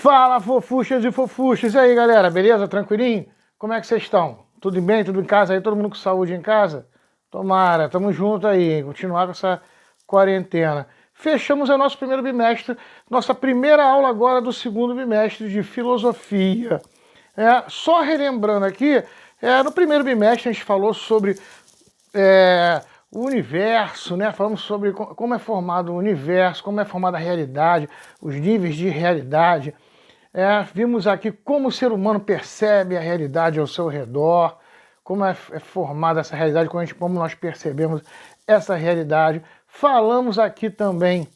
Fala, fofuchas e fofuchas. E aí, galera, beleza? Tranquilinho? Como é que vocês estão? Tudo bem? Tudo em casa aí? Todo mundo com saúde em casa? Tomara, tamo junto aí, hein? Continuar com essa quarentena. Fechamos o nosso primeiro bimestre, nossa primeira aula agora do segundo bimestre de filosofia. Só relembrando aqui, no primeiro bimestre a gente falou sobre o universo, né? Falamos sobre como é formado o universo, como é formada a realidade, os níveis de realidade. Vimos aqui como o ser humano percebe a realidade ao seu redor, como é formada essa realidade, como nós percebemos essa realidade. Falamos aqui também,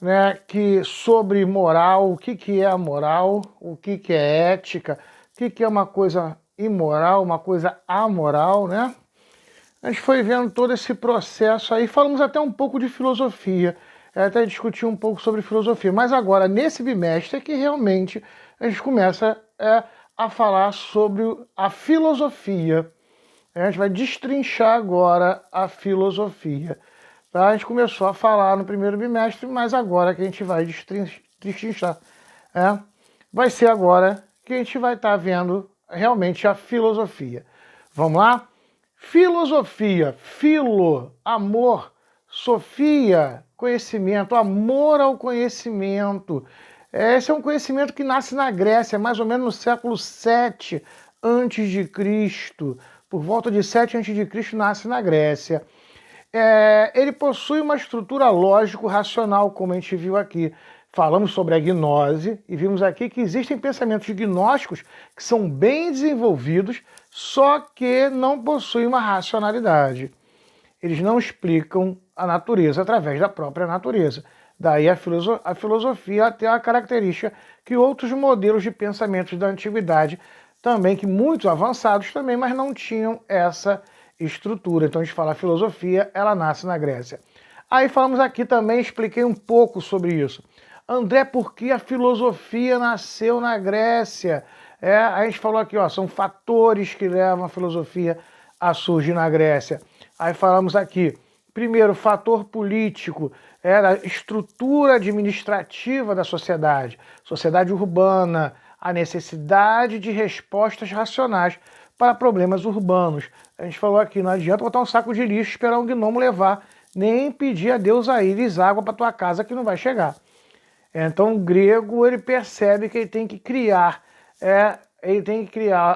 né, sobre moral, o que é a moral, o que é ética, o que é uma coisa imoral, uma coisa amoral, né? A gente foi vendo todo esse processo aí, falamos até um pouco de filosofia, até discutir um pouco sobre filosofia, mas agora, nesse bimestre, é que realmente a gente começa a falar sobre a filosofia. A gente vai destrinchar agora a filosofia. Tá? A gente começou a falar no primeiro bimestre, mas agora que a gente vai destrinchar. Vai ser agora que a gente vai estar vendo realmente a filosofia. Vamos lá? Filosofia, amor, sofia, conhecimento, amor ao conhecimento. Esse é um conhecimento que nasce na Grécia, mais ou menos no século 7 antes de Cristo. Por volta de 7 antes de Cristo nasce na Grécia. Ele possui uma estrutura lógico-racional, como a gente viu aqui. Falamos sobre a gnose e vimos aqui que existem pensamentos gnósticos que são bem desenvolvidos, só que não possuem uma racionalidade. Eles não explicam a natureza através da própria natureza. Daí a filosofia tem a característica que outros modelos de pensamentos da antiguidade também, que muito avançados também, mas não tinham essa estrutura. Então a gente fala a filosofia, ela nasce na Grécia. Aí falamos aqui também, expliquei um pouco sobre isso. André, por que a filosofia nasceu na Grécia? A gente falou aqui, são fatores que levam a filosofia a surgir na Grécia. Aí falamos aqui, primeiro, fator político, a estrutura administrativa da sociedade urbana, a necessidade de respostas racionais para problemas urbanos. A gente falou aqui, não adianta botar um saco de lixo e esperar um gnomo levar, nem pedir a Deus a íris água para tua casa que não vai chegar. Então o grego ele percebe que ele tem que criar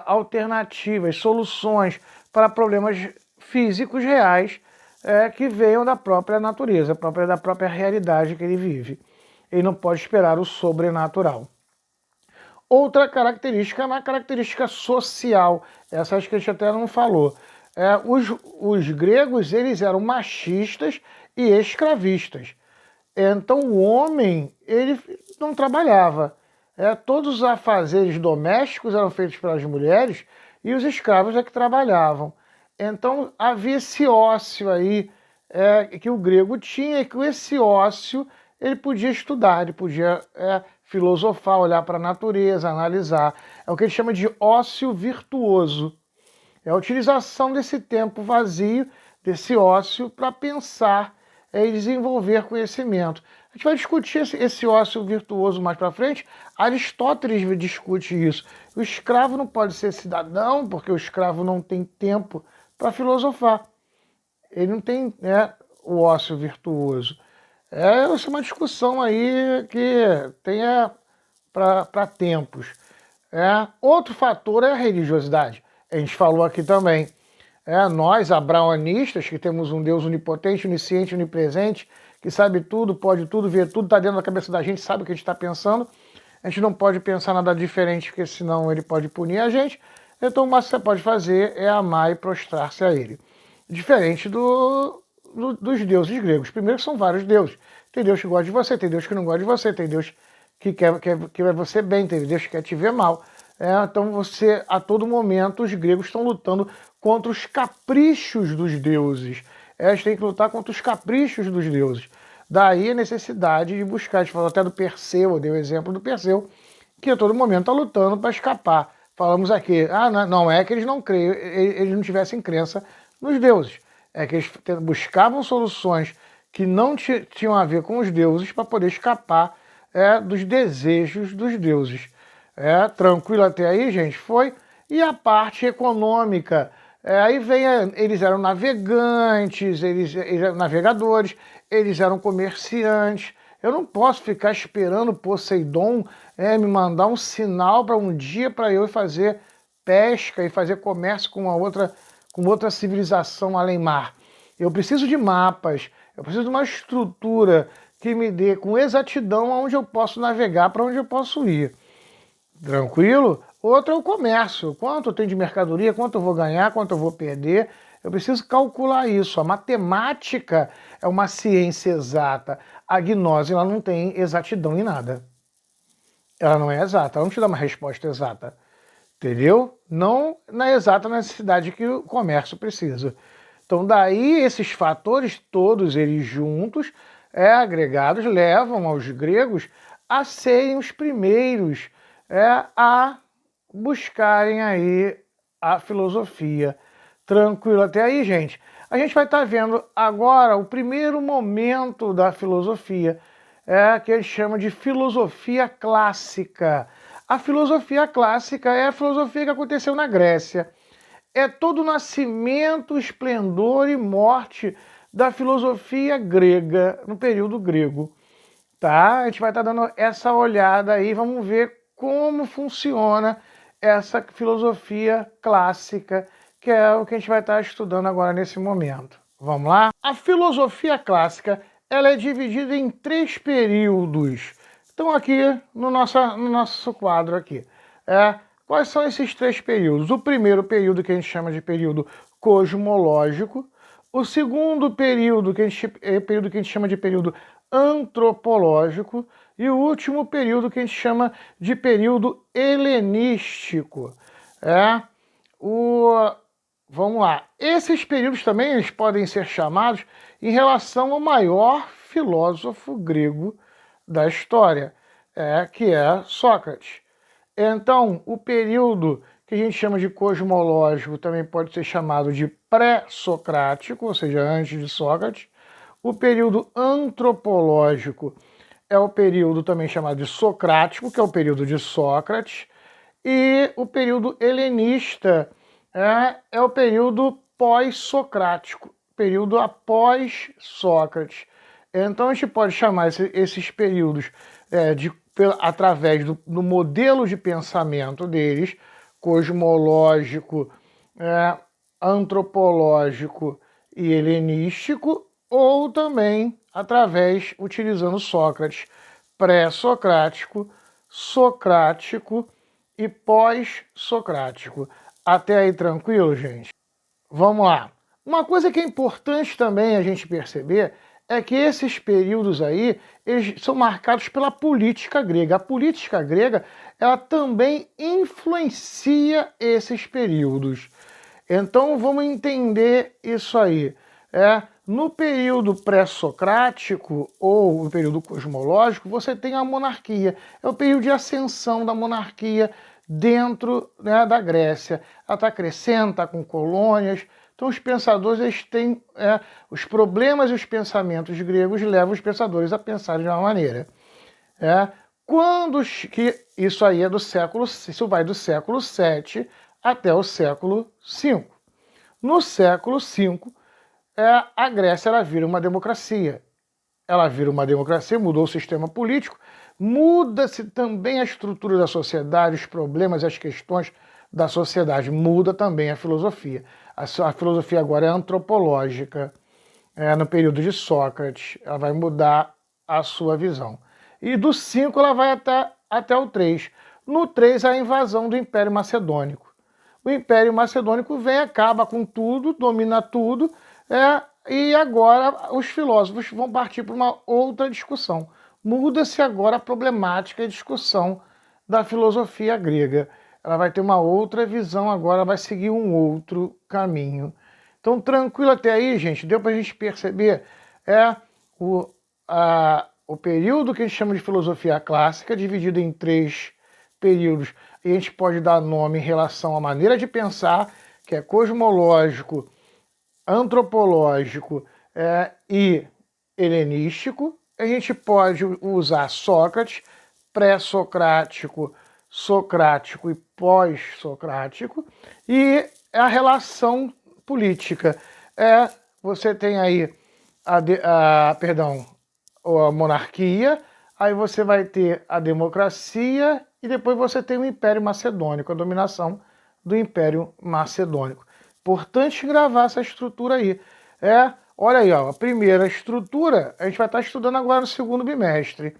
alternativas, soluções para problemas físicos reais que venham da própria natureza, da própria realidade que ele vive. Ele não pode esperar o sobrenatural. Outra característica é uma característica social, essa acho que a gente até não falou. Os gregos eles eram machistas e escravistas. Então o homem ele não trabalhava. Todos os afazeres domésticos eram feitos pelas mulheres e os escravos é que trabalhavam. Então havia esse ócio aí que o grego tinha, e que esse ócio ele podia estudar, ele podia filosofar, olhar para a natureza, analisar. É o que ele chama de ócio virtuoso. É a utilização desse tempo vazio, desse ócio, para pensar e desenvolver conhecimento. A gente vai discutir esse ócio virtuoso mais para frente. Aristóteles discute isso. O escravo não pode ser cidadão, porque o escravo não tem tempo para filosofar. Ele não tem o ócio virtuoso. Essa é uma discussão aí que tem para tempos. Outro fator é a religiosidade. A gente falou aqui também. Nós, abraonistas, que temos um Deus onipotente, onisciente, onipresente, que sabe tudo, pode tudo, vê tudo, está dentro da cabeça da gente, sabe o que a gente está pensando. A gente não pode pensar nada diferente, porque senão ele pode punir a gente. Então o máximo que você pode fazer é amar e prostrar-se a ele. Diferente dos deuses gregos. Primeiro que são vários deuses. Tem Deus que gosta de você, tem Deus que não gosta de você, tem Deus que quer você bem, tem Deus que quer te ver mal. Então você, a todo momento, os gregos estão lutando contra os caprichos dos deuses. Eles têm que lutar contra os caprichos dos deuses. Daí a necessidade de buscar. A gente falou até do Perseu, eu dei o exemplo do Perseu, que a todo momento está lutando para escapar. Falamos aqui, não é que eles não creiam, eles não tivessem crença nos deuses. É que eles buscavam soluções que não tinham a ver com os deuses para poder escapar dos desejos dos deuses. Tranquilo até aí, gente? Foi. E a parte econômica? Aí vem, eles eram navegantes, eles eram navegadores, eles eram comerciantes. Eu não posso ficar esperando Poseidon me mandar um sinal para um dia para eu fazer pesca e fazer comércio com outra civilização além mar. Eu preciso de mapas, eu preciso de uma estrutura que me dê com exatidão aonde eu posso navegar, para onde eu posso ir. Tranquilo? Outro é o comércio. Quanto eu tenho de mercadoria, quanto eu vou ganhar, quanto eu vou perder. Eu preciso calcular isso. A matemática é uma ciência exata. A gnose ela não tem exatidão em nada. Ela não é exata, ela não te dá uma resposta exata. Entendeu? Não na exata necessidade que o comércio precisa. Então daí esses fatores, todos eles juntos, agregados, levam aos gregos a serem os primeiros a buscarem aí a filosofia. Tranquilo até aí, gente? A gente vai estar vendo agora o primeiro momento da filosofia, que eles chamam de filosofia clássica. A filosofia clássica é a filosofia que aconteceu na Grécia. É todo o nascimento, esplendor e morte da filosofia grega, no período grego. Tá? A gente vai estar dando essa olhada aí, vamos ver como funciona essa filosofia clássica, que é o que a gente vai estar estudando agora nesse momento. Vamos lá? A filosofia clássica ela é dividida em 3 períodos. Então aqui no nosso quadro aqui. Quais são esses 3 períodos? O primeiro período que a gente chama de período cosmológico. O segundo período que a gente chama de período antropológico. E o último período que a gente chama de período helenístico. Vamos lá. Esses períodos também eles podem ser chamados em relação ao maior filósofo grego da história, que é Sócrates. Então, o período que a gente chama de cosmológico também pode ser chamado de pré-socrático, ou seja, antes de Sócrates. O período antropológico é o período também chamado de socrático, que é o período de Sócrates. E o período helenista é o período pós-socrático, período após Sócrates. Então a gente pode chamar esses períodos através do modelo de pensamento deles, cosmológico, antropológico e helenístico, ou também utilizando Sócrates, pré-socrático, socrático e pós-socrático. Até aí tranquilo, gente? Vamos lá. Uma coisa que é importante também a gente perceber é que esses períodos aí, eles são marcados pela política grega. A política grega, ela também influencia esses períodos. Então vamos entender isso aí. No período pré-socrático ou no período cosmológico, você tem a monarquia. É o período de ascensão da monarquia dentro da Grécia. Ela está crescendo, está com colônias. Então os pensadores eles têm os problemas e os pensamentos gregos levam os pensadores a pensar de uma maneira. Isso aí é isso vai do século VII até o século V. No século V, a Grécia ela vira uma democracia. Ela vira uma democracia, mudou o sistema político, muda-se também a estrutura da sociedade, os problemas e as questões da sociedade, muda também a filosofia. A filosofia agora é antropológica, no período de Sócrates, ela vai mudar a sua visão. E do 5 ela vai até o 3. No 3 a invasão do Império Macedônico. O Império Macedônico vem, acaba com tudo, domina tudo, e agora os filósofos vão partir para uma outra discussão. Muda-se agora a problemática e discussão da filosofia grega. Ela vai ter uma outra visão agora, vai seguir um outro caminho. Então, tranquilo até aí, gente, deu para a gente perceber o período que a gente chama de filosofia clássica, dividido em 3 períodos, e a gente pode dar nome em relação à maneira de pensar, que é cosmológico, antropológico e helenístico, a gente pode usar Sócrates, pré-socrático, socrático e pós-socrático, e a relação política. Você tem aí a monarquia, aí você vai ter a democracia e depois você tem o Império Macedônico, a dominação do Império Macedônico. Importante gravar essa estrutura aí. Olha aí, ó, a primeira estrutura a gente vai estar estudando agora no segundo bimestre,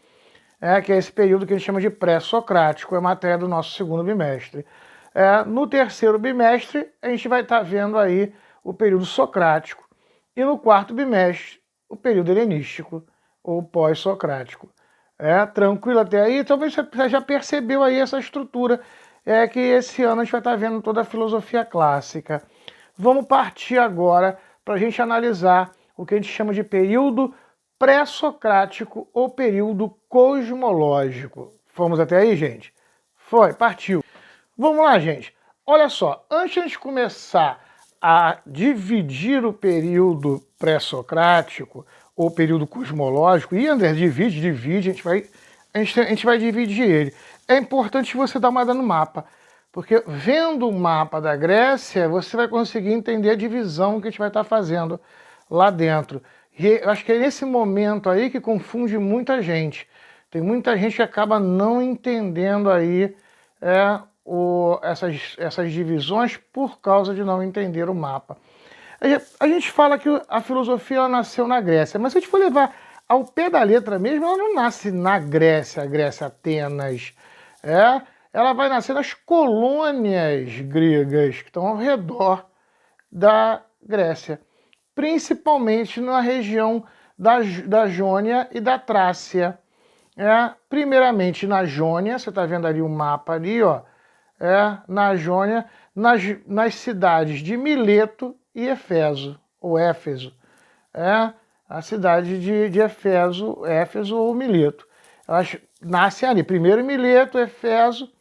que é esse período que a gente chama de pré-socrático, é a matéria do nosso segundo bimestre. No terceiro bimestre, a gente vai estar vendo aí o período socrático, e no quarto bimestre, o período helenístico, ou pós-socrático. Tranquilo até aí? Talvez você já percebeu aí essa estrutura, que esse ano a gente vai estar vendo toda a filosofia clássica. Vamos partir agora para a gente analisar o que a gente chama de período pré-socrático ou período cosmológico. Fomos até aí, gente? Foi, partiu. Vamos lá, gente. Olha só, antes de a gente começar a dividir o período pré-socrático ou período cosmológico, e André, divide, a gente vai dividir ele. É importante você dar uma olhada no mapa, porque vendo o mapa da Grécia, você vai conseguir entender a divisão que a gente vai estar fazendo lá dentro. E eu acho que é nesse momento aí que confunde muita gente. Tem muita gente que acaba não entendendo aí essas divisões por causa de não entender o mapa. A gente fala que a filosofia ela nasceu na Grécia, mas se a gente for levar ao pé da letra mesmo, ela não nasce na Grécia, Atenas. Ela vai nascer nas colônias gregas que estão ao redor da Grécia, principalmente na região da Jônia e da Trácia. Primeiramente na Jônia, você está vendo ali o mapa ali, ó, na Jônia, nas cidades de Mileto e Éfeso, ou Éfeso. A cidade de Éfeso ou Mileto. Elas nascem ali, primeiro Mileto, Éfeso,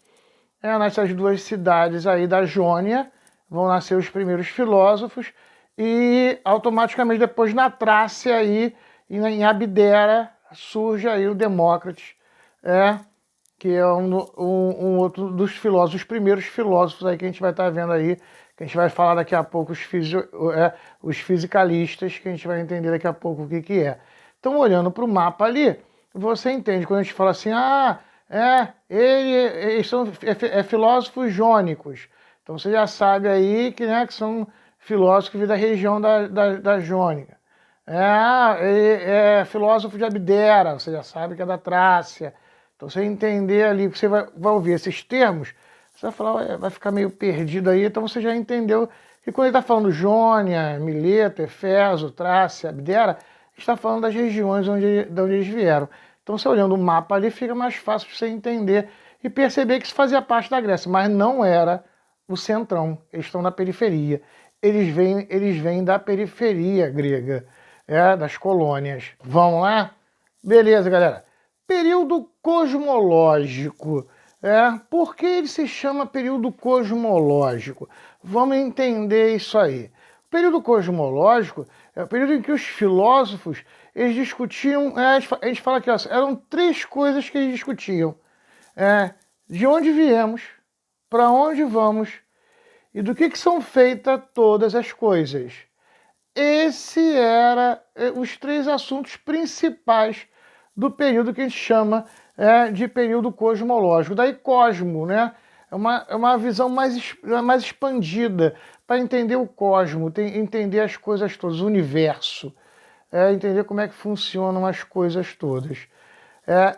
nessas duas cidades aí da Jônia, vão nascer os primeiros filósofos, e automaticamente depois na Trácia aí, em Abdera, surge aí o Demócrito, que é um outro dos filósofos, os primeiros filósofos aí que a gente vai estar vendo aí, que a gente vai falar daqui a pouco, os fisicalistas, que a gente vai entender daqui a pouco o que é. Então, olhando para o mapa ali, você entende quando a gente fala assim, eles são filósofos jônicos. Então você já sabe aí que são filósofos da região da Jônica. Ele é filósofo de Abdera, você já sabe que é da Trácia. Então você entender ali, você vai ouvir esses termos, você vai falar, vai ficar meio perdido aí, então você já entendeu que quando ele está falando Jônia, Mileto, Éfeso, Trácia, Abdera, está falando das regiões de onde eles vieram. Então você olhando o mapa ali, fica mais fácil para você entender e perceber que isso fazia parte da Grécia, mas não era o centrão, eles estão na periferia. Eles vêm da periferia grega, das colônias. Vamos lá? Beleza, galera. Período cosmológico. Por que ele se chama período cosmológico? Vamos entender isso aí. O período cosmológico é o período em que os filósofos eles discutiam, a gente fala que eram três coisas que eles discutiam. De onde viemos, para onde vamos e do que são feitas todas as coisas. Esse era os três assuntos principais do período que a gente chama de período cosmológico. Daí cosmo, né? É uma visão mais expandida para entender o cosmo, entender as coisas todas, o universo, entender como é que funcionam as coisas todas.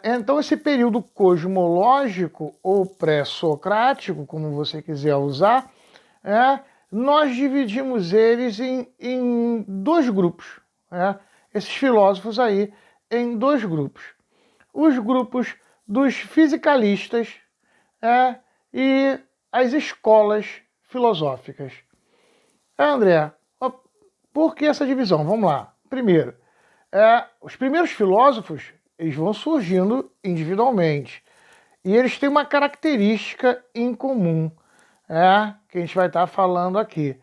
Então esse período cosmológico ou pré-socrático, como você quiser usar, nós dividimos eles em dois grupos, esses filósofos aí em dois grupos. Os grupos dos fisicalistas e as escolas filosóficas. André, por que essa divisão? Vamos lá. Primeiro, os primeiros filósofos eles vão surgindo individualmente e eles têm uma característica em comum, que a gente vai estar falando aqui.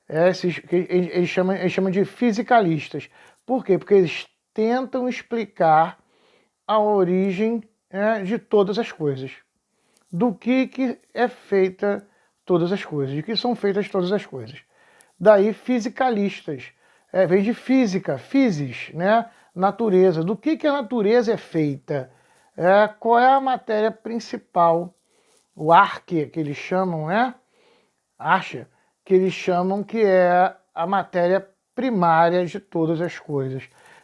Eles chamam de fisicalistas. Por quê? Porque eles tentam explicar a origem de todas as coisas. Do que é feita todas as coisas, de que são feitas todas as coisas. Daí fisicalistas, vem de física, physis, né? Natureza. Do que a natureza é feita? Qual é a matéria principal? O arque, que eles chamam, né? Acha, que eles chamam que é a matéria primária de todas as coisas.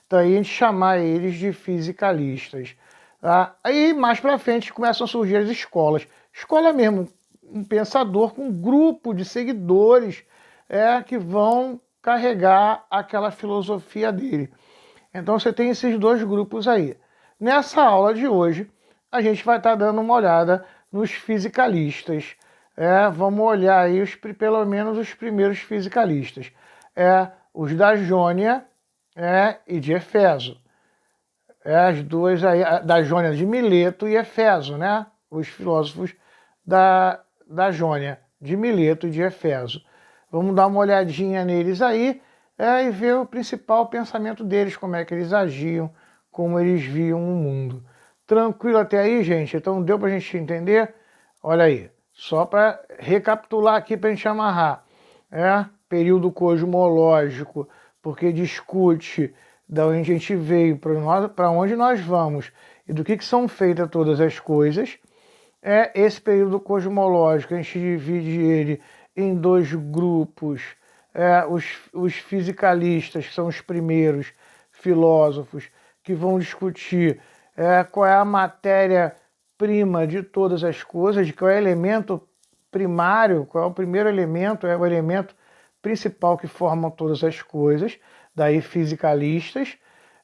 Daí a gente chamar eles de fisicalistas. Tá? Aí mais para frente começam a surgir as escolas. Escola mesmo, um pensador com um grupo de seguidores que vão carregar aquela filosofia dele. Então você tem esses dois grupos aí. Nessa aula de hoje, a gente vai estar dando uma olhada nos fisicalistas. Vamos olhar aí pelo menos os primeiros fisicalistas. Os da Jônia e de Éfeso. As duas aí, da Jônia de Mileto e Éfeso, né? Os filósofos da Jônia, de Mileto e de Éfeso. Vamos dar uma olhadinha neles aí e ver o principal pensamento deles, como é que eles agiam, como eles viam o mundo. Tranquilo até aí, gente? Então deu para a gente entender? Olha aí, só para recapitular aqui para a gente amarrar. Período cosmológico, porque discute da onde a gente veio, para onde nós vamos e do que são feitas todas as coisas. Esse período cosmológico, a gente divide ele em dois grupos. Os fisicalistas, que são os primeiros filósofos, que vão discutir qual é a matéria-prima de todas as coisas, qual é o elemento primário, qual é o primeiro elemento, o elemento principal que forma todas as coisas, daí fisicalistas,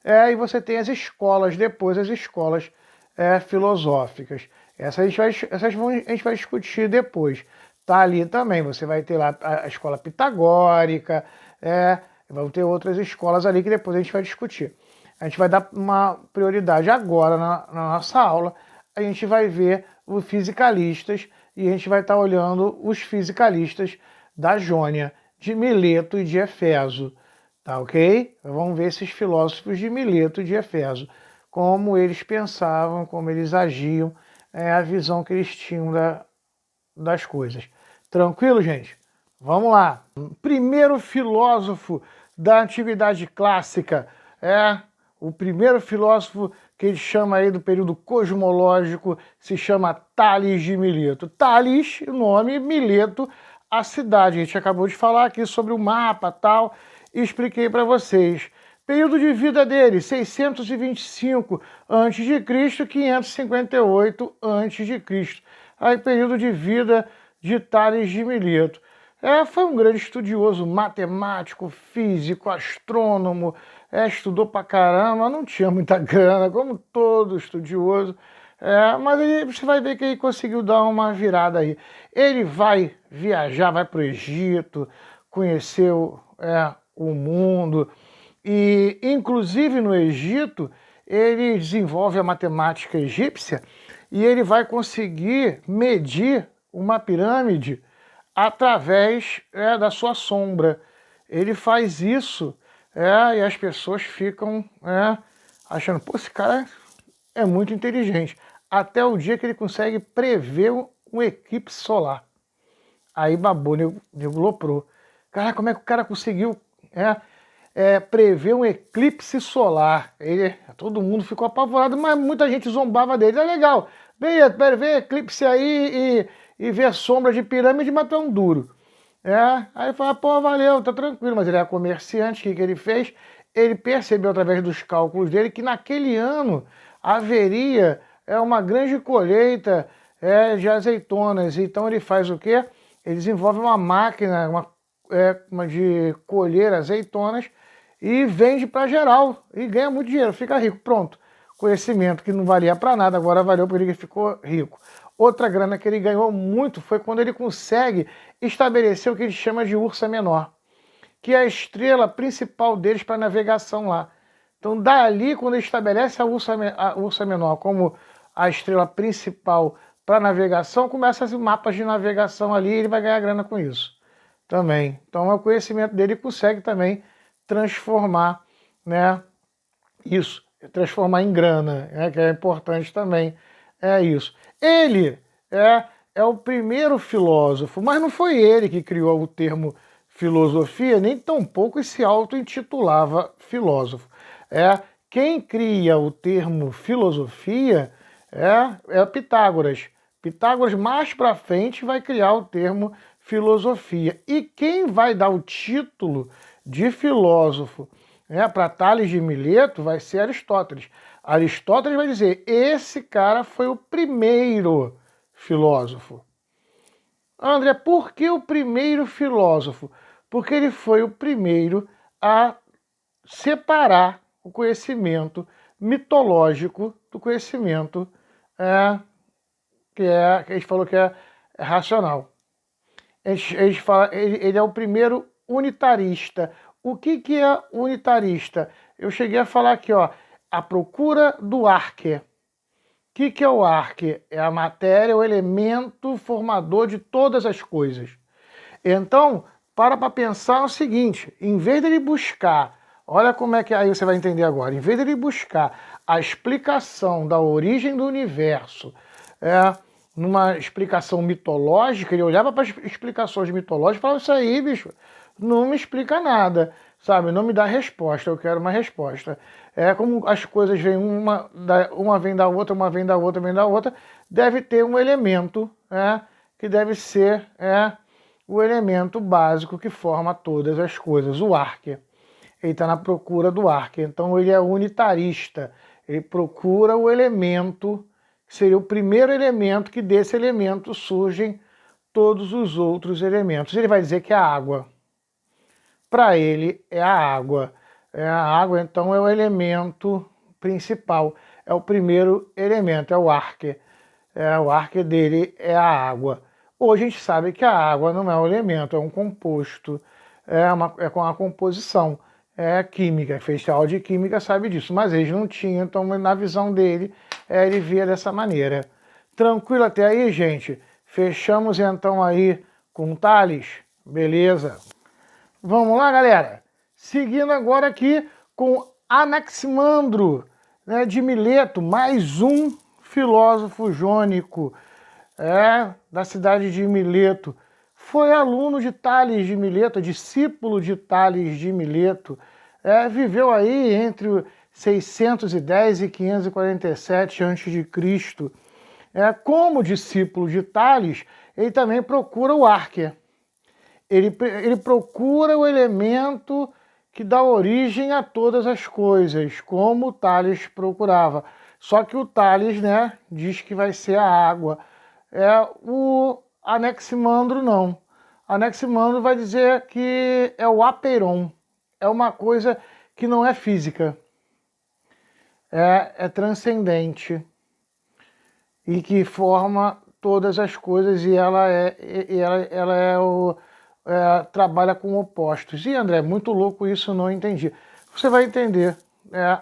e você tem as escolas, depois as escolas filosóficas. Essas a gente vai discutir depois. Tá ali também, você vai ter lá a escola pitagórica, vão ter outras escolas ali que depois a gente vai discutir. A gente vai dar uma prioridade agora na nossa aula, a gente vai ver os fisicalistas e a gente vai estar olhando os fisicalistas da Jônia, de Mileto e de Éfeso, tá ok? Vamos ver esses filósofos de Mileto e de Éfeso, como eles pensavam, como eles agiam, a visão que eles tinham das coisas. Tranquilo, gente? Vamos lá. Primeiro filósofo da Antiguidade Clássica, o primeiro filósofo que ele chama aí do período cosmológico, se chama Tales de Mileto. Tales, o nome, Mileto, a cidade. A gente acabou de falar aqui sobre o mapa tal, e expliquei para vocês. Período de vida dele, 625 a.C., 558 a.C. Aí, período de vida de Tales de Mileto. Foi um grande estudioso, matemático, físico, astrônomo, estudou pra caramba, não tinha muita grana, como todo estudioso, mas você vai ver que ele conseguiu dar uma virada aí. Ele vai viajar, vai para o Egito, conhecer o mundo, e inclusive no Egito ele desenvolve a matemática egípcia e ele vai conseguir medir uma pirâmide através da sua sombra. Ele faz isso e as pessoas ficam achando, pô, esse cara é muito inteligente. Até o dia que ele consegue prever um eclipse solar. Aí babou, nego loprou. Cara, como é que o cara conseguiu prever um eclipse solar? Todo mundo ficou apavorado, mas muita gente zombava dele. É legal, beleza, ver eclipse aí e ver sombra de pirâmide, mas tu é um duro. Aí fala, pô, valeu, tá tranquilo. Mas ele é comerciante, o que ele fez? Ele percebeu através dos cálculos dele que naquele ano haveria uma grande colheita de azeitonas. Então ele faz o quê? Ele desenvolve uma máquina de colher azeitonas e vende para geral. E ganha muito dinheiro, fica rico. Pronto. Conhecimento que não valia para nada, agora valeu porque ele ficou rico. Outra grana que ele ganhou muito foi quando ele consegue estabelecer o que ele chama de Ursa Menor, que é a estrela principal deles para navegação lá. Então, dali, quando ele estabelece a Ursa Menor como a estrela principal para navegação, começa os mapas de navegação ali e ele vai ganhar grana com isso também. Então, é o conhecimento dele que consegue também transformar isso transformar em grana, né, que é importante também, é isso. Ele é o primeiro filósofo, mas não foi ele que criou o termo filosofia, nem tampouco se auto-intitulava filósofo. Quem cria o termo filosofia é Pitágoras. Pitágoras mais para frente vai criar o termo filosofia. E quem vai dar o título de filósofo para Tales de Mileto vai ser Aristóteles. Aristóteles vai dizer, esse cara foi o primeiro filósofo. André, por que o primeiro filósofo? Porque ele foi o primeiro a separar o conhecimento mitológico do conhecimento que a gente falou que é racional. Ele é o primeiro unitarista. O que é unitarista? Eu cheguei a falar aqui, ó, a procura do arque. O que é o arque? É a matéria, o elemento formador de todas as coisas. Então, para pensar o seguinte, em vez dele buscar, olha como é que aí você vai entender agora, em vez dele buscar a explicação da origem do universo, numa explicação mitológica, ele olhava para as explicações mitológicas e falava, isso aí, bicho, não me explica nada, sabe? Não me dá resposta, eu quero uma resposta. É como as coisas vêm uma vem da outra, uma vem da outra, vem da outra, deve ter um elemento que deve ser o elemento básico que forma todas as coisas, o arque. Ele está na procura do arque, então ele é unitarista, ele procura o elemento, seria o primeiro elemento, que desse elemento surgem todos os outros elementos. Ele vai dizer que é a água. Para ele é a água. A água, então, é o elemento principal, é o primeiro elemento, é o arque. O arque dele é a água. Hoje a gente sabe que a água não é um elemento, é um composto, é com a composição química, fez aula de química, sabe disso, mas eles não tinham, então na visão dele, ele via dessa maneira. Tranquilo até aí, gente? Fechamos então aí com Tales? Beleza. Vamos lá, galera? Seguindo agora aqui com Anaximandro, de Mileto, mais um filósofo jônico, da cidade de Mileto. Foi aluno de Tales de Mileto, discípulo de Tales de Mileto. Viveu aí entre 610 e 547 a.C. Como discípulo de Tales, ele também procura o arque. Ele procura o elemento que dá origem a todas as coisas, como o Tales procurava. Só que o Tales, diz que vai ser a água. O Anaximandro não. Anaximandro vai dizer que é o apeiron. É uma coisa que não é física. É transcendente. E que forma todas as coisas e ela trabalha com opostos. E André, muito louco isso, não entendi. Você vai entender,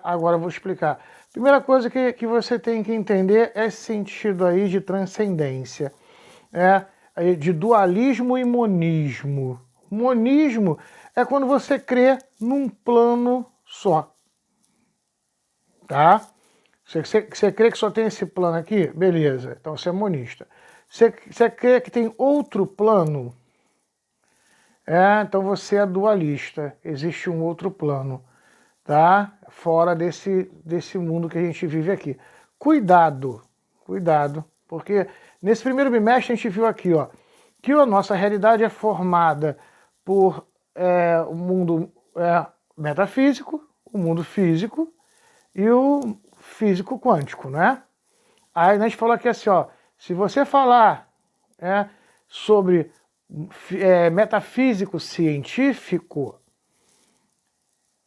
agora eu vou explicar. Primeira coisa que você tem que entender é esse sentido aí de transcendência, de dualismo e monismo. Monismo é quando você crê num plano só, tá? Você crê que só tem esse plano aqui? Beleza, então você é monista. Você crê que tem outro plano? Então você é dualista, existe um outro plano, tá? Fora desse mundo que a gente vive aqui. Cuidado, porque nesse primeiro bimestre a gente viu aqui, ó, que a nossa realidade é formada por o mundo metafísico, o mundo físico e o físico quântico, né? Aí a gente falou aqui assim, ó, se você falar sobre metafísico científico,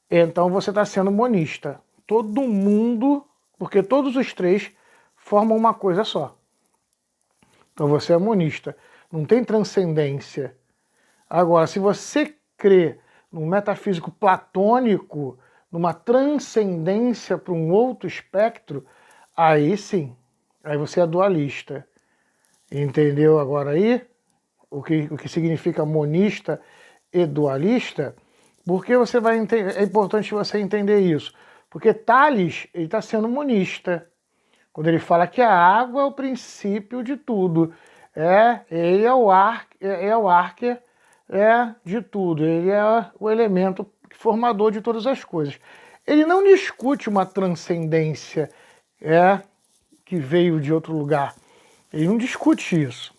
então você está sendo monista. Todo mundo, porque todos os três formam uma coisa só. Então você é monista. Não tem transcendência. Agora, se você crê num metafísico platônico, numa transcendência para um outro espectro, aí sim, aí você é dualista. Entendeu agora aí? O que significa monista e dualista? Porque você vai entender, é importante você entender isso. Porque Tales, ele está sendo monista. Quando ele fala que a água é o princípio de tudo. Ele é o arque de tudo. Ele é o elemento formador de todas as coisas. Ele não discute uma transcendência que veio de outro lugar. Ele não discute isso.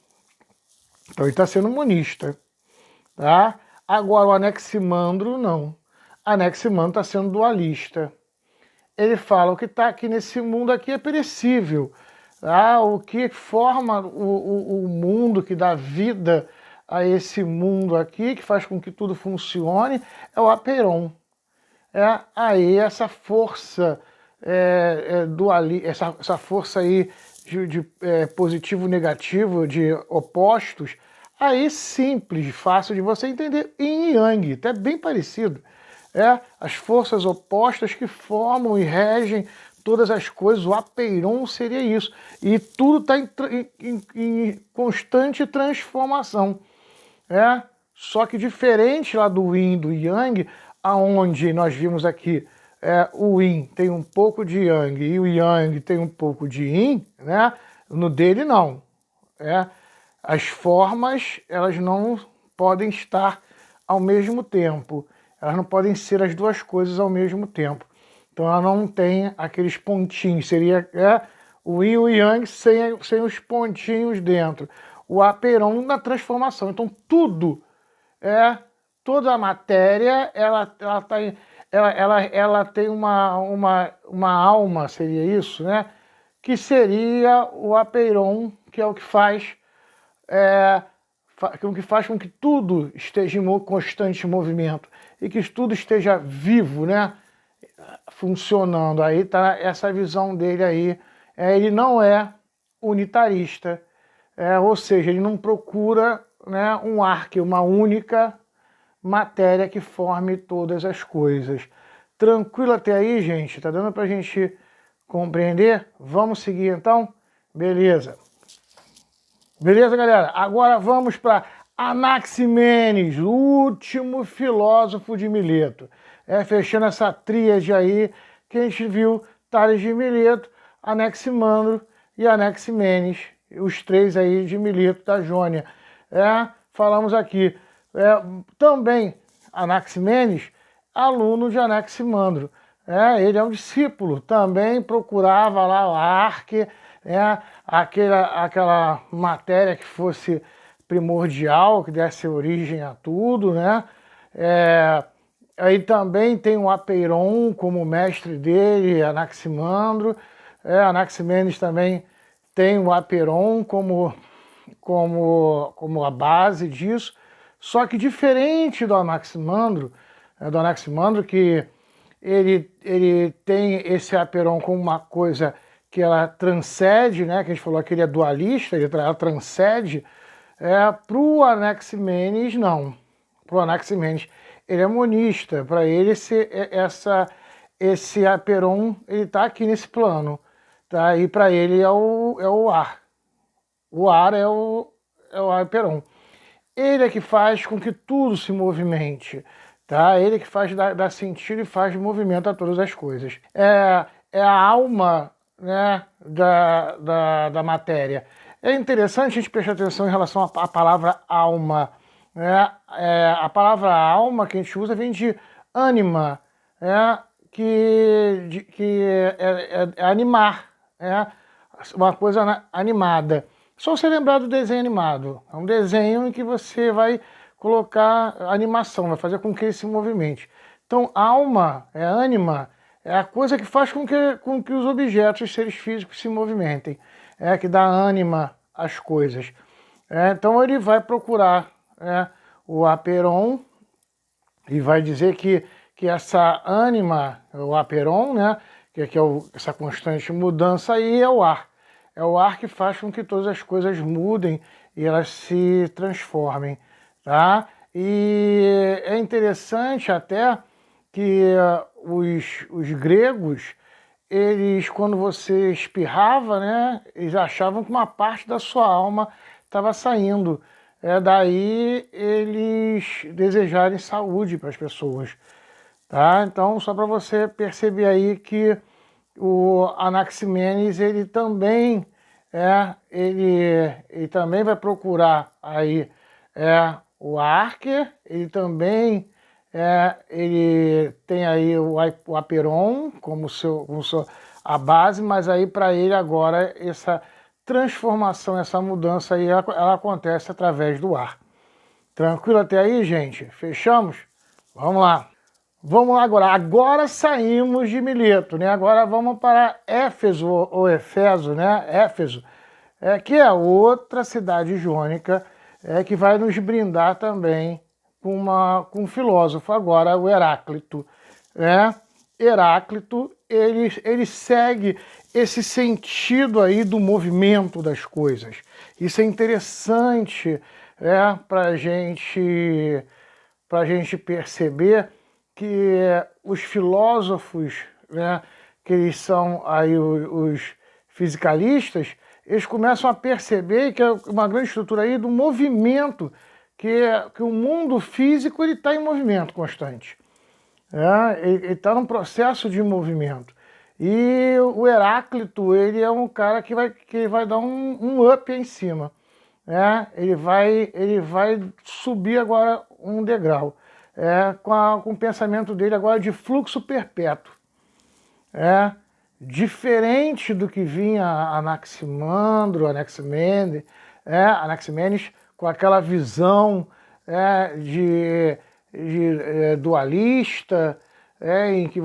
Então ele está sendo monista. Tá? Agora o Anaximandro não. Anaximandro está sendo dualista. Ele fala o que está aqui nesse mundo aqui é perecível. Tá? O que forma o mundo, que dá vida a esse mundo aqui, que faz com que tudo funcione, é o apeiron. Aí essa força essa força aí de positivo e negativo, de opostos, aí simples, fácil de você entender, yin e yang, até bem parecido. As forças opostas que formam e regem todas as coisas, o apeiron seria isso. E tudo está em constante transformação. Só que diferente lá do yin e do yang, aonde nós vimos aqui, o yin tem um pouco de yang e o yang tem um pouco de yin, né? No dele não. As formas, elas não podem estar ao mesmo tempo. Elas não podem ser as duas coisas ao mesmo tempo. Então ela não tem aqueles pontinhos. Seria o yin e o yang sem os pontinhos dentro. O apeiron na transformação. Então tudo, toda a matéria, ela tem uma alma, seria isso, né? Que seria o apeiron, que é o que faz com que tudo esteja em constante movimento e que tudo esteja vivo, né? Funcionando. Aí tá essa visão dele aí. Ele não é unitarista, ou seja, ele não procura, né, um arque, uma única matéria que forme todas as coisas. Tranquilo até aí, gente? Tá dando pra gente compreender? Vamos seguir então? Beleza. Beleza, galera? Agora vamos para Anaximenes, o último filósofo de Mileto. Fechando essa tríade aí que a gente viu, Tales de Mileto, Anaximandro e Anaximenes, os três aí de Mileto da Jônia. Falamos aqui. Também Anaximenes, aluno de Anaximandro. Ele é um discípulo, também procurava lá o arque, aquela matéria que fosse primordial, que desse origem a tudo, né? Aí também tem o apeiron como mestre dele, Anaximandro. Anaximenes também tem o apeiron como a base disso. Só que diferente do Anaximandro que ele tem esse apeiron como uma coisa que ela transcende, né? Que a gente falou que ele é dualista, ela transcende. Para o Anaximenes, não. Para o Anaximenes, ele é monista. Para ele, esse apeiron, ele está aqui nesse plano. Tá? E para ele é o ar. O ar é o apeiron. Ele é que faz com que tudo se movimente. Tá? Ele é que faz dar sentido e faz movimento a todas as coisas. É a alma, né, da matéria. É interessante a gente prestar atenção em relação à palavra alma. A palavra alma que a gente usa vem de ânima, que é animar, uma coisa animada. Só você lembrar do desenho animado. É um desenho em que você vai colocar animação, vai fazer com que ele se movimente. Então, alma, ânima, é a coisa que faz com que os objetos, os seres físicos se movimentem, que dá ânima às coisas. Então ele vai procurar o apeiron e vai dizer que essa ânima, o apeiron, né, que é essa constante mudança aí, é o ar. É o ar que faz com que todas as coisas mudem e elas se transformem. Tá? E é interessante até que os gregos, eles, quando você espirrava, né, eles achavam que uma parte da sua alma estava saindo. Daí eles desejarem saúde para as pessoas. Tá? Então, só para você perceber aí que o Anaximenes, ele também vai procurar aí o Archer, ele também ele tem aí o Aperon a base, mas aí para ele agora essa transformação, essa mudança aí, ela acontece através do ar. Tranquilo até aí, gente? Fechamos? Vamos lá. Vamos lá agora. Agora saímos de Mileto, né? Agora vamos para Éfeso, ou Efeso, né? Éfeso, que é outra cidade jônica, que vai nos brindar também com um filósofo agora, o Heráclito. Heráclito, ele segue esse sentido aí do movimento das coisas. Isso é interessante para a gente perceber que os filósofos, que eles são aí os fisicalistas, eles começam a perceber que é uma grande estrutura aí do movimento, que o mundo físico está em movimento constante. Ele está num processo de movimento. E o Heráclito, ele é um cara que vai dar um up aí em cima. Ele vai subir agora um degrau. Com o pensamento dele agora de fluxo perpétuo. Diferente do que vinha Anaximenes, com aquela visão de dualista, em que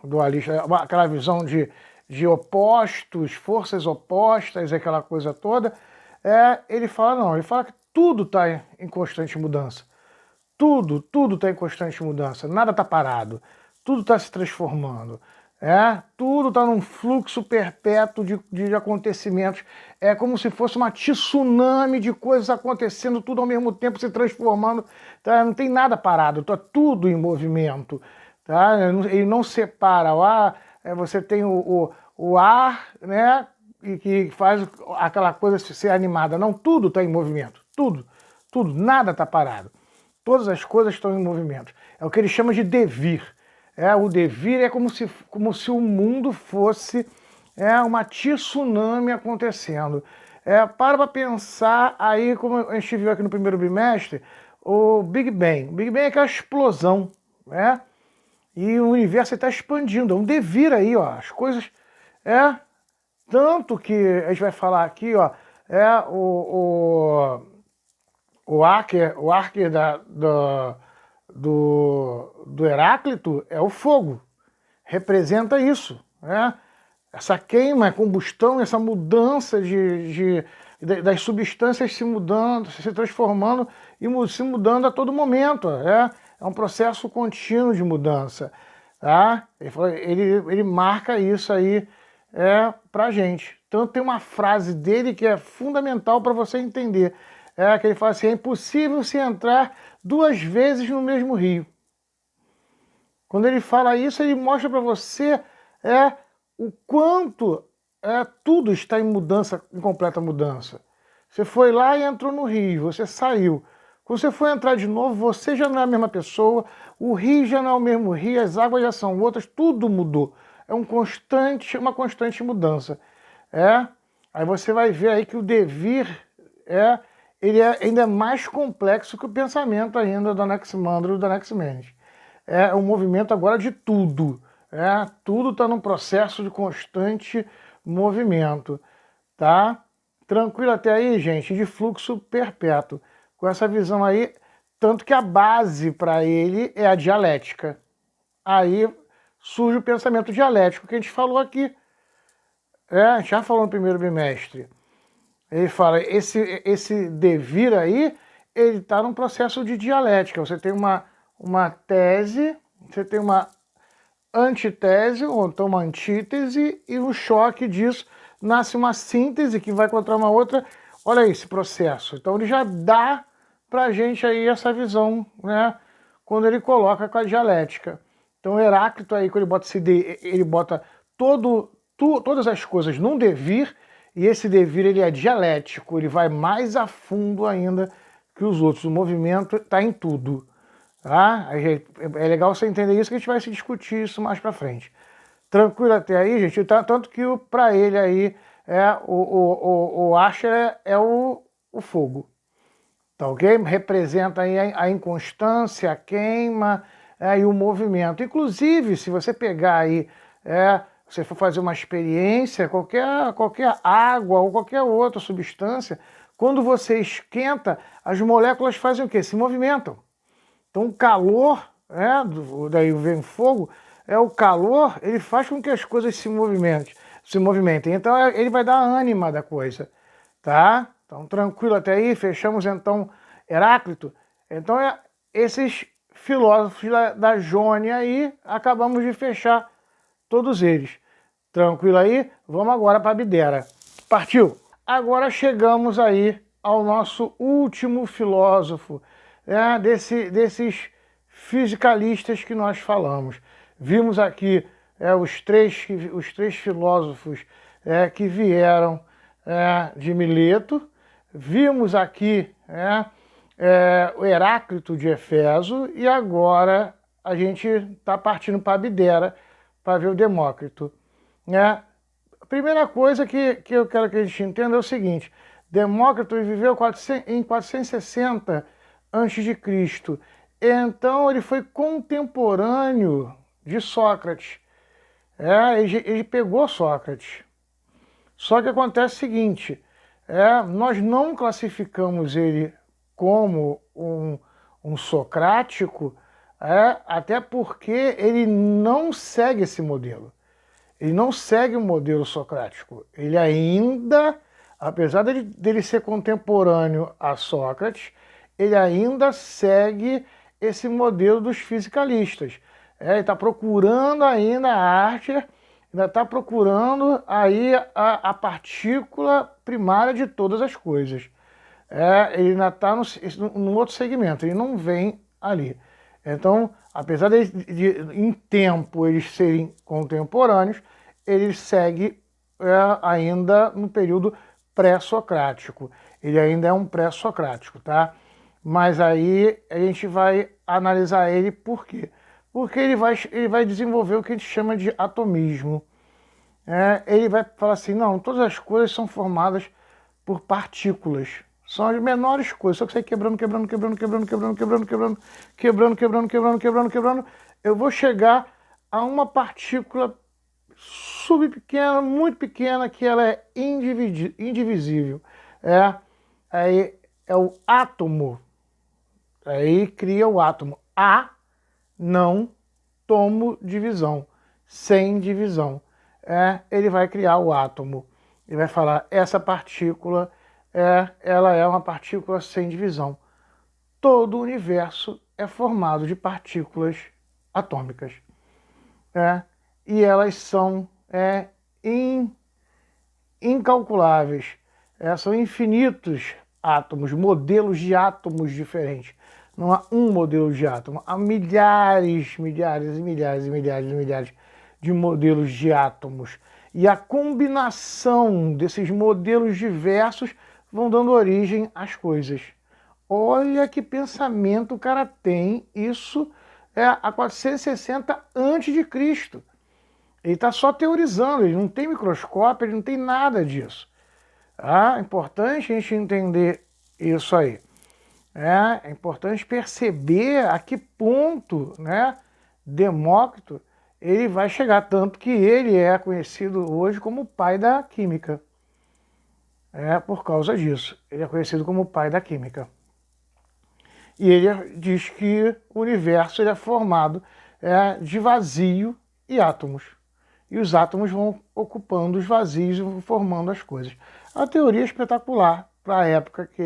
dualista, aquela visão de opostos, forças opostas, aquela coisa toda, ele fala que tudo está em constante mudança. Tudo está em constante mudança, nada está parado, tudo está se transformando, tudo está num fluxo perpétuo de acontecimentos, é como se fosse uma tsunami de coisas acontecendo, tudo ao mesmo tempo se transformando, tá? Não tem nada parado, está tudo em movimento, tá? Ele não separa, você tem o ar, né, e que faz aquela coisa ser animada, não, tudo está em movimento, tudo, nada está parado. Todas as coisas estão em movimento. É o que ele chama de devir. O devir é como se o mundo fosse uma tsunami acontecendo. Para pensar aí, como a gente viu aqui no primeiro bimestre, o Big Bang. O Big Bang é aquela explosão, e o universo está expandindo. É um devir aí, ó. As coisas... Tanto que a gente vai falar aqui, ó, o Archer do Heráclito é o fogo, representa isso, essa queima, combustão, essa mudança das substâncias se mudando, se transformando e se mudando a todo momento, é um processo contínuo de mudança, tá? Ele marca isso aí pra gente. Então tem uma frase dele que é fundamental para você entender, que ele fala assim: é impossível se entrar duas vezes no mesmo rio. Quando ele fala isso, ele mostra para você o quanto tudo está em mudança, em completa mudança. Você foi lá e entrou no rio, você saiu. Quando você for entrar de novo, você já não é a mesma pessoa, o rio já não é o mesmo rio, as águas já são outras, tudo mudou. É uma constante mudança. Aí você vai ver aí que o devir ele é ainda mais complexo que o pensamento ainda do Anaximandro e do Anaximenes. É um movimento agora de tudo. Tudo está num processo de constante movimento. Tá? Tranquilo até aí, gente? De fluxo perpétuo. Com essa visão aí, tanto que a base para ele é a dialética. Aí surge o pensamento dialético que a gente falou aqui. A gente já falou no primeiro bimestre. Ele fala, esse devir aí, ele está num processo de dialética. Você tem uma tese, você tem uma antitese, ou então uma antítese, e o choque disso nasce uma síntese que vai contra uma outra. Olha aí esse processo. Então ele já dá pra gente aí essa visão, quando ele coloca com a dialética. Então o Heráclito aí, quando ele bota todas as coisas num devir, e esse devir ele é dialético, ele vai mais a fundo ainda que os outros. O movimento está em tudo. tá? É legal você entender isso, que a gente vai se discutir isso mais para frente. Tranquilo até aí, gente? Tanto que para ele aí o Asher é o fogo, tá ok? Representa aí a inconstância, a queima e o movimento. Inclusive, se você pegar aí, você for fazer uma experiência, qualquer água ou qualquer outra substância, quando você esquenta, as moléculas fazem o quê? Se movimentam. Então o calor, daí vem fogo, o calor, ele faz com que as coisas se movimentem. Então ele vai dar a ânima da coisa, tá? Então tranquilo até aí, fechamos então Heráclito. Então esses filósofos da Jônia aí, acabamos de fechar todos eles. Tranquilo aí? Vamos agora para Abdera. Partiu! Agora chegamos aí ao nosso último filósofo, desses fisicalistas que nós falamos. Vimos aqui os três filósofos que vieram de Mileto. Vimos aqui o Heráclito de Éfeso e agora a gente está partindo para Abdera para ver o Demócrito. A primeira coisa que eu quero que a gente entenda é o seguinte: Demócrito viveu em 460 a.C. Então ele foi contemporâneo de Sócrates. Ele pegou Sócrates. Só que acontece o seguinte: nós não classificamos ele como um socrático, até porque ele não segue esse modelo. Ele não segue o modelo socrático. Ele ainda, apesar dele ser contemporâneo a Sócrates, ele ainda segue esse modelo dos fisicalistas. Ele está procurando ainda a arte, ainda está procurando aí a partícula primária de todas as coisas. Ele ainda está num outro segmento, ele não vem ali. Então, apesar de em tempo eles serem contemporâneos, ele segue ainda no período pré-socrático. Ele ainda é um pré-socrático, tá? Mas aí a gente vai analisar ele por quê? Porque ele vai desenvolver o que a gente chama de atomismo. Ele vai falar assim, não, todas as coisas são formadas por partículas. São as menores coisas, só que sai quebrando. Eu vou chegar a uma partícula subpequena, muito pequena, que ela é indivisível. Aí é o átomo. Aí cria o átomo. Não tomo divisão. Sem divisão. Ele vai criar o átomo. Ele vai falar, essa partícula ela é uma partícula sem divisão. Todo o universo é formado de partículas atômicas. E elas são incalculáveis. São infinitos átomos, modelos de átomos diferentes. Não há um modelo de átomo, há milhares de modelos de átomos. E a combinação desses modelos diversos vão dando origem às coisas. Olha que pensamento o cara tem, isso há 460 a.C. Ele está só teorizando, ele não tem microscópio, ele não tem nada disso. É importante a gente entender isso aí. É importante perceber a que ponto, Demócrito ele vai chegar, tanto que ele é conhecido hoje como o pai da química. Por causa disso. Ele é conhecido como o pai da química. E ele diz que o universo ele é formado de vazio e átomos. E os átomos vão ocupando os vazios e vão formando as coisas. A teoria é espetacular para a época que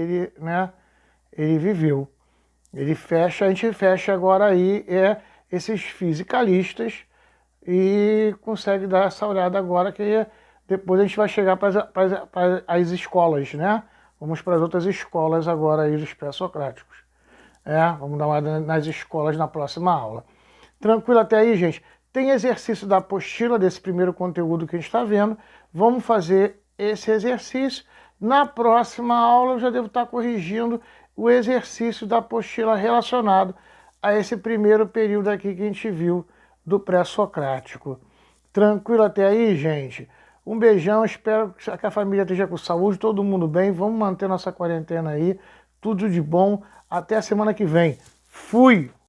ele viveu. A gente fecha agora aí esses fisicalistas e consegue dar essa olhada agora que depois a gente vai chegar para as escolas, Vamos para as outras escolas agora aí dos pré-socráticos. Vamos dar uma olhada nas escolas na próxima aula. Tranquilo até aí, gente? Tem exercício da apostila desse primeiro conteúdo que a gente está vendo. Vamos fazer esse exercício. Na próxima aula eu já devo estar corrigindo o exercício da apostila relacionado a esse primeiro período aqui que a gente viu do pré-socrático. Tranquilo até aí, gente? Um beijão, espero que a família esteja com saúde, todo mundo bem. Vamos manter nossa quarentena aí. Tudo de bom. Até a semana que vem. Fui!